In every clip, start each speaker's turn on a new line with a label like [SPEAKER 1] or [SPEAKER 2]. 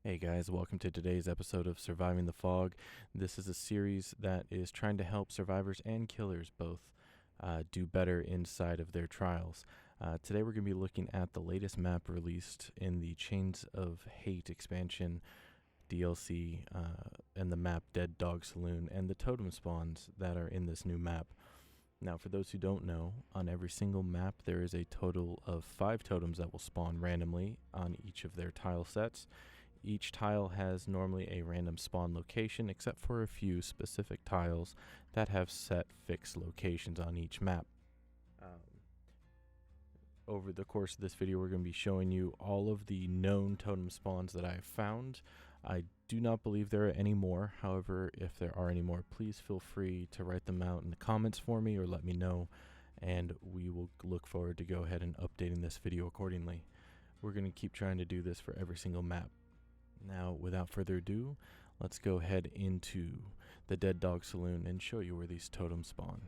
[SPEAKER 1] Hey guys, welcome to today's episode of Surviving the Fog. This is a series that is trying to help survivors and killers both do better inside of their trials. Today we're going to be looking at the latest map released in the Chains of Hate expansion DLC and the map Dead Dawg Saloon and the totem spawns that are in this new map. Now, for those who don't know, on every single map there is a total of 5 totems that will spawn randomly on each of their tile sets. Each tile has normally a random spawn location, except for a few specific tiles that have set fixed locations on each map. Over the course of this video, we're going to be showing you all of the known totem spawns that I have found. I do not believe there are any more. However, if there are any more, please feel free to write them out in the comments for me or let me know, and we will look forward to go ahead and updating this video accordingly. We're going to keep trying to do this for every single map. Now, without further ado, let's go ahead into the Dead Dawg Saloon and show you where these totems spawn.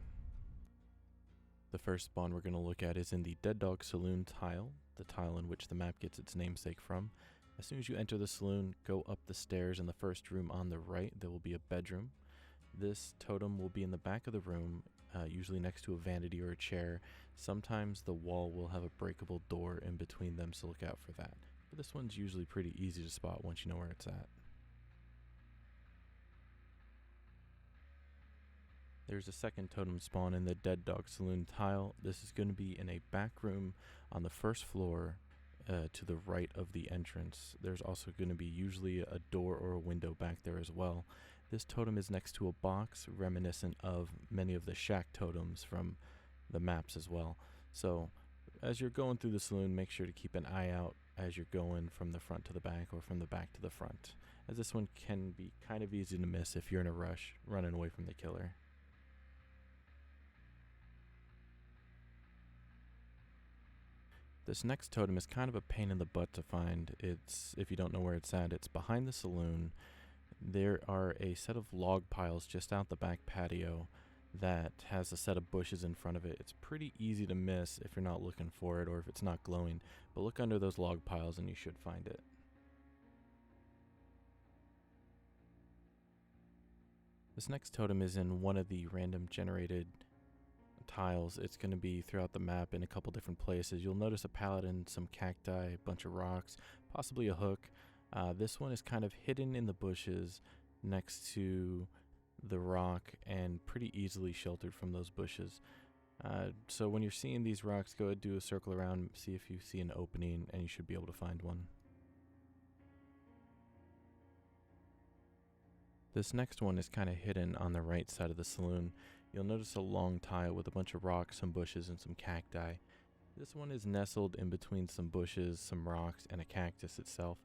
[SPEAKER 1] The first spawn we're going to look at is in the Dead Dawg Saloon tile, the tile in which the map gets its namesake from. As soon as you enter the saloon, go up the stairs. In the first room on the right, there will be a bedroom. This totem will be in the back of the room, usually next to a vanity or a chair. Sometimes the wall will have a breakable door in between them, so look out for that. But this one's usually pretty easy to spot once you know where it's at. There's a second totem spawn in the Dead Dawg Saloon tile. This is going to be in a back room on the first floor to the right of the entrance. There's also going to be usually a door or a window back there as well. This totem is next to a box reminiscent of many of the shack totems from the maps as well. So as you're going through the saloon, make sure to keep an eye out as you're going from the front to the back or from the back to the front, as this one can be kind of easy to miss if you're in a rush running away from the killer. This next totem is kind of a pain in the butt to find. If you don't know where it's at, it's behind the saloon. There are a set of log piles just out the back patio that has a set of bushes in front of it. It's pretty easy to miss if you're not looking for it or if it's not glowing, but look under those log piles and you should find it. This next totem is in one of the random generated tiles. It's going to be throughout the map in a couple different places. You'll notice a paladin, some cacti, a bunch of rocks, possibly a hook. This one is kind of hidden in the bushes next to the rock and pretty easily sheltered from those bushes. So when you're seeing these rocks, go ahead, do a circle around, see if you see an opening, and you should be able to find one. This next one is kind of hidden on the right side of the saloon. You'll notice a long tile with a bunch of rocks, some bushes, and some cacti. This one is nestled in between some bushes, some rocks, and a cactus itself.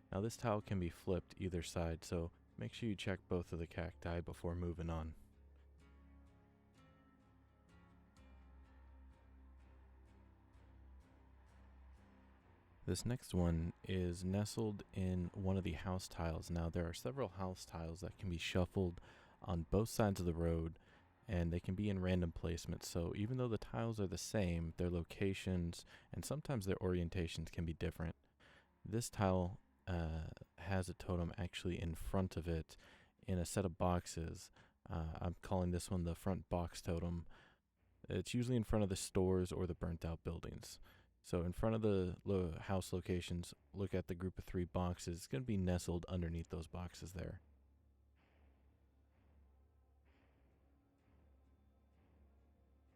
[SPEAKER 1] Now this tile can be flipped either side, so make sure you check both of the cacti before moving on. This next one is nestled in one of the house tiles. Now there are several house tiles that can be shuffled on both sides of the road, and they can be in random placements. So even though the tiles are the same, their locations and sometimes their orientations can be different. This tile has a totem actually in front of it in a set of boxes. I'm calling this one the front box totem. It's usually in front of the stores or the burnt out buildings. So in front of the house locations, look at the group of 3 boxes. It's going to be nestled underneath those boxes there.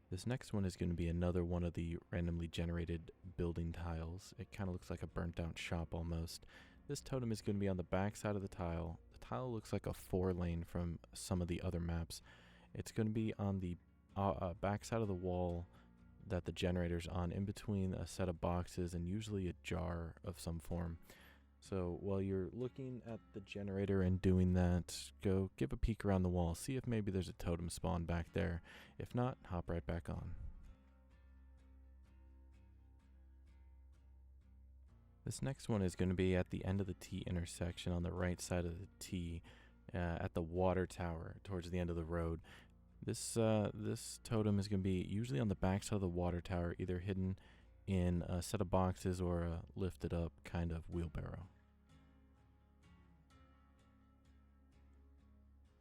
[SPEAKER 1] This next one is going to be another one of the randomly generated building tiles. It kind of looks like a burnt out shop almost. This totem is going to be on the back side of the tile. The tile looks like a 4-lane from some of the other maps. It's going to be on the back side of the wall that the generator's on, in between a set of boxes and usually a jar of some form. So while you're looking at the generator and doing that, go give a peek around the wall, see if maybe there's a totem spawn back there. If not, hop right back on. This next one is going to be at the end of the T intersection on the right side of the T, at the water tower towards the end of the road. This totem is going to be usually on the back side of the water tower, either hidden in a set of boxes or a lifted up kind of wheelbarrow.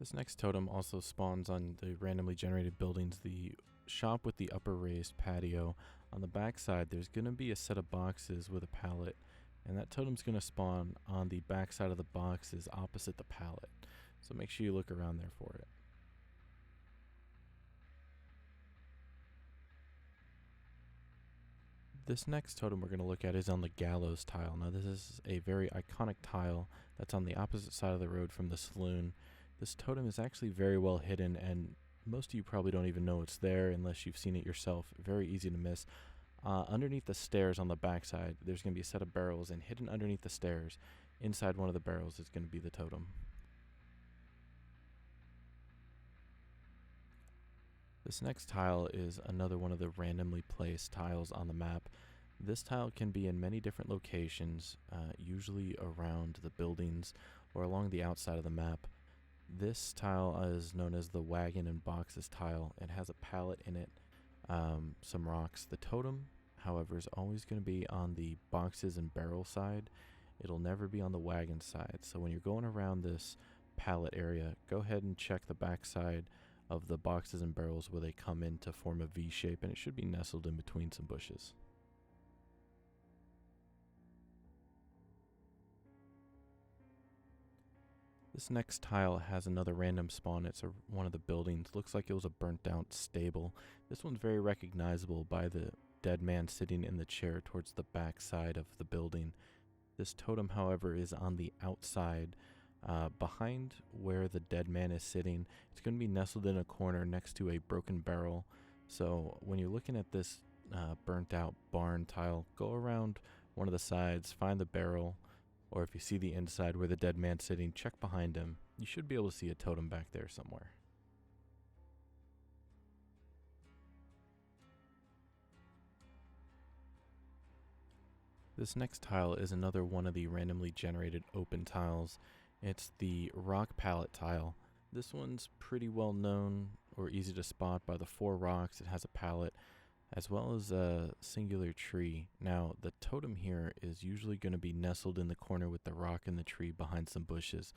[SPEAKER 1] This next totem also spawns on the randomly generated buildings, the shop with the upper raised patio. On the back side, there's going to be a set of boxes with a pallet, and that totem's going to spawn on the back side of the boxes opposite the pallet. So make sure you look around there for it. This next totem we're going to look at is on the Gallows tile. Now this is a very iconic tile that's on the opposite side of the road from the saloon. This totem is actually very well hidden, and most of you probably don't even know it's there unless you've seen it yourself. Very easy to miss. Underneath the stairs on the backside, there's going to be a set of barrels, and hidden underneath the stairs, inside one of the barrels, is going to be the totem. This next tile is another one of the randomly placed tiles on the map. This tile can be in many different locations, usually around the buildings or along the outside of the map. This tile is known as the wagon and boxes tile. It has a pallet in it, some rocks. The totem, however, is always going to be on the boxes and barrel side. It'll never be on the wagon side. So when you're going around this pallet area, go ahead and check the back side of the boxes and barrels where they come in to form a V shape, and it should be nestled in between some bushes. This next tile has another random spawn. It's one of the buildings. Looks like it was a burnt out stable. This one's very recognizable by the dead man sitting in the chair towards the back side of the building. This totem, however, is on the outside, behind where the dead man is sitting. It's going to be nestled in a corner next to a broken barrel. So when you're looking at this burnt out barn tile, go around one of the sides, find the barrel, or if you see the inside where the dead man's sitting, check behind him. You should be able to see a totem back there somewhere. This next tile is another one of the randomly generated open tiles. It's the rock pallet tile. This one's pretty well known or easy to spot by the 4 rocks. It has a pallet as well as a singular tree. Now the totem here is usually going to be nestled in the corner with the rock and the tree behind some bushes.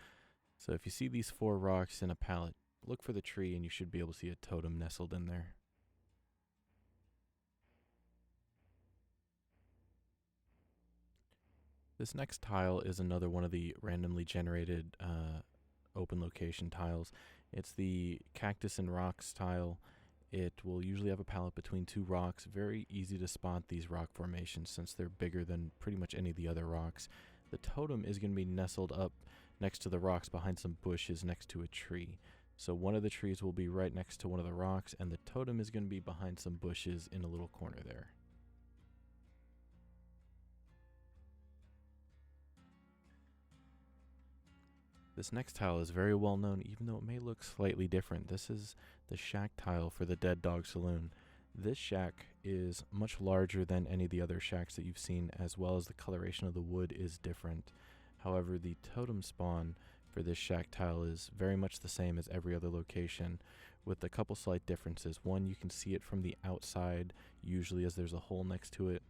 [SPEAKER 1] So if you see these 4 rocks in a pallet, look for the tree and you should be able to see a totem nestled in there. This next tile is another one of the randomly generated open location tiles. It's the cactus and rocks tile. It will usually have a pallet between 2 rocks. Very easy to spot these rock formations since they're bigger than pretty much any of the other rocks. The totem is going to be nestled up next to the rocks behind some bushes next to a tree. So one of the trees will be right next to one of the rocks, and the totem is going to be behind some bushes in a little corner there. This next tile is very well known, even though it may look slightly different. This is the shack tile for the dead Dawg Saloon. This shack is much larger than any of the other shacks that you've seen, as well as the coloration of the wood is different. However, the totem spawn for this shack tile is very much the same as every other location, with a couple slight differences. One, you can see it from the outside, usually as there's a hole next to it.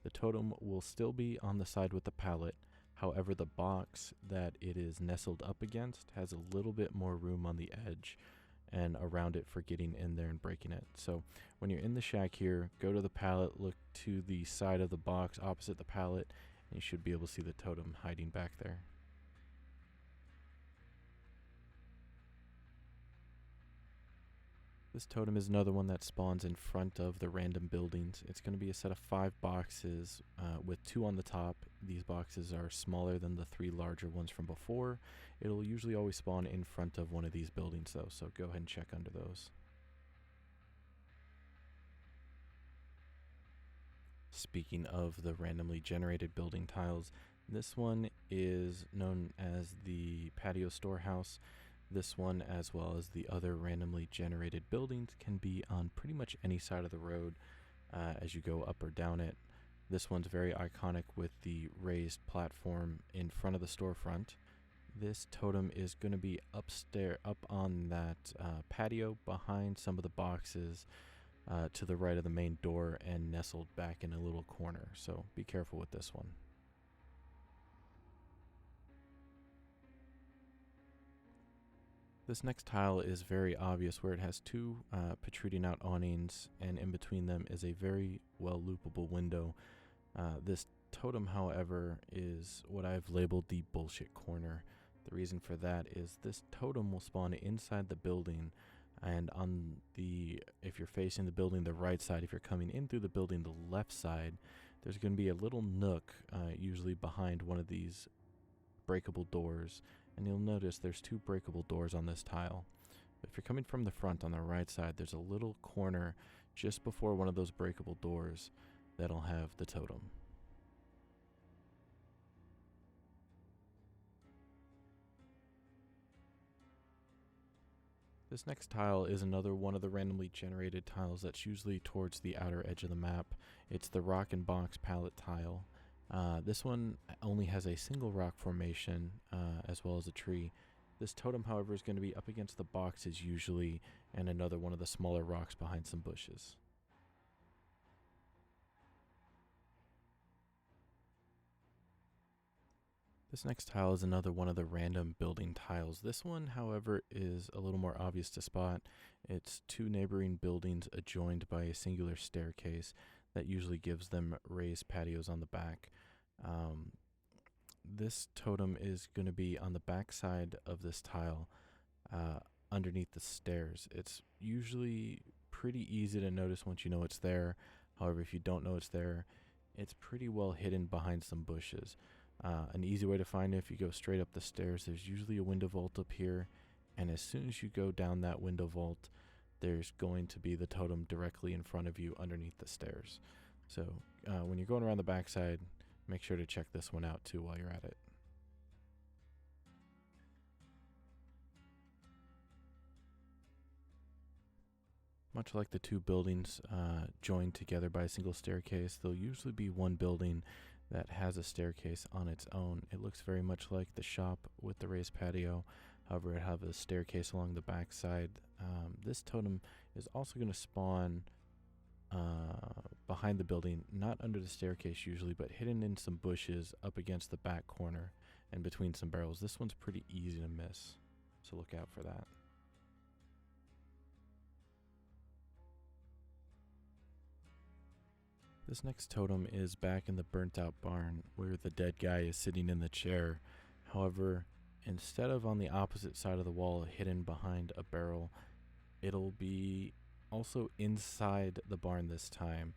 [SPEAKER 1] The totem will still be on the side with the pallet. However, the box that it is nestled up against has a little bit more room on the edge and around it for getting in there and breaking it. So when you're in the shack here, go to the pallet, look to the side of the box opposite the pallet, and you should be able to see the totem hiding back there. This totem is another one that spawns in front of the random buildings. It's going to be a set of 5 boxes with 2 on the top. These boxes are smaller than the 3 larger ones from before. It'll usually always spawn in front of one of these buildings though, so go ahead and check under those. Speaking of the randomly generated building tiles, this one is known as the patio storehouse. This one, as well as the other randomly generated buildings, can be on pretty much any side of the road as you go up or down it. This one's very iconic with the raised platform in front of the storefront. This totem is going to be upstairs, up on that patio behind some of the boxes to the right of the main door and nestled back in a little corner. So be careful with this one. This next tile is very obvious, where it has two protruding out awnings, and in between them is a very well loopable window. This totem, however, is what I've labeled the bullshit corner. The reason for that is this totem will spawn inside the building, and if you're facing the building the right side, if you're coming in through the building the left side, there's going to be a little nook, usually behind one of these breakable doors, and you'll notice there's two breakable doors on this tile. If you're coming from the front on the right side, there's a little corner just before one of those breakable doors that'll have the totem. This next tile is another one of the randomly generated tiles that's usually towards the outer edge of the map. It's the rock and box palette tile. This one only has a single rock formation as well as a tree. This totem, however, is going to be up against the boxes usually, and another one of the smaller rocks behind some bushes. This next tile is another one of the random building tiles. This one, however, is a little more obvious to spot. It's two neighboring buildings adjoined by a singular staircase that usually gives them raised patios on the back. This totem is going to be on the back side of this tile underneath the stairs. It's usually pretty easy to notice once you know it's there. However, if you don't know it's there, it's pretty well hidden behind some bushes. An easy way to find it, if you go straight up the stairs, there's usually a window vault up here, and as soon as you go down that window vault, there's going to be the totem directly in front of you underneath the stairs. So when you're going around the backside, make sure to check this one out too while you're at it. Much like the two buildings joined together by a single staircase, there'll usually be one building that has a staircase on its own. It looks very much like the shop with the raised patio. However, it has a staircase along the back side. This totem is also going to spawn behind the building, not under the staircase usually, but hidden in some bushes up against the back corner and between some barrels. This one's pretty easy to miss, so look out for that. This next totem is back in the burnt out barn where the dead guy is sitting in the chair. However, instead of on the opposite side of the wall hidden behind a barrel, it'll be also inside the barn this time,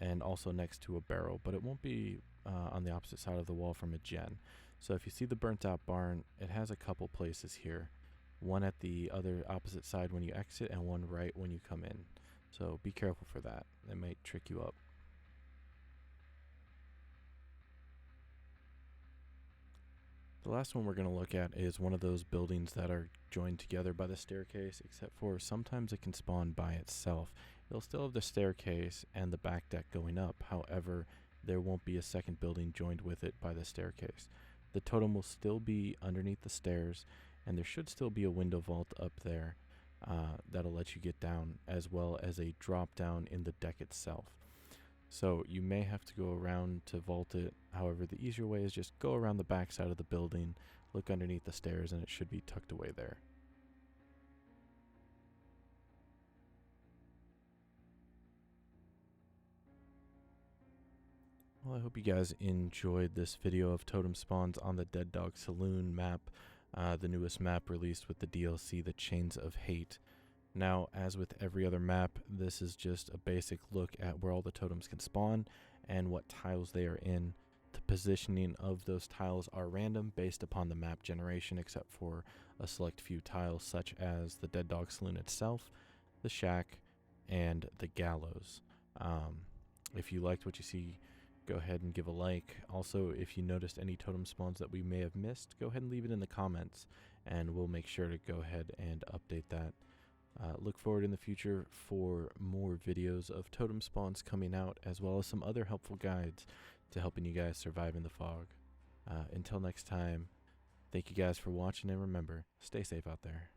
[SPEAKER 1] and also next to a barrel, but it won't be on the opposite side of the wall from a gen. So if you see the burnt out barn, it has a couple places here. One at the other opposite side when you exit, and one right when you come in. So be careful for that. It might trick you up. The last one we're going to look at is one of those buildings that are joined together by the staircase, except for sometimes it can spawn by itself. It'll still have the staircase and the back deck going up. However, there won't be a second building joined with it by the staircase. The totem will still be underneath the stairs, and there should still be a window vault up there that'll let you get down, as well as a drop down in the deck itself. So you may have to go around to vault it. However, the easier way is just go around the back side of the building, look underneath the stairs, and it should be tucked away there. Well, I hope you guys enjoyed this video of totem spawns on the Dead Dawg Saloon map, the newest map released with the DLC, The Chains of Hate. Now, as with every other map, this is just a basic look at where all the totems can spawn and what tiles they are in. The positioning of those tiles are random based upon the map generation, except for a select few tiles such as the Dead Dawg Saloon itself, the shack, and the Gallows. If you liked what you see, go ahead and give a like. Also, if you noticed any totem spawns that we may have missed, go ahead and leave it in the comments, and we'll make sure to go ahead and update that. Look forward in the future for more videos of totem spawns coming out, as well as some other helpful guides to helping you guys survive in the fog. Until next time, thank you guys for watching, and remember, stay safe out there.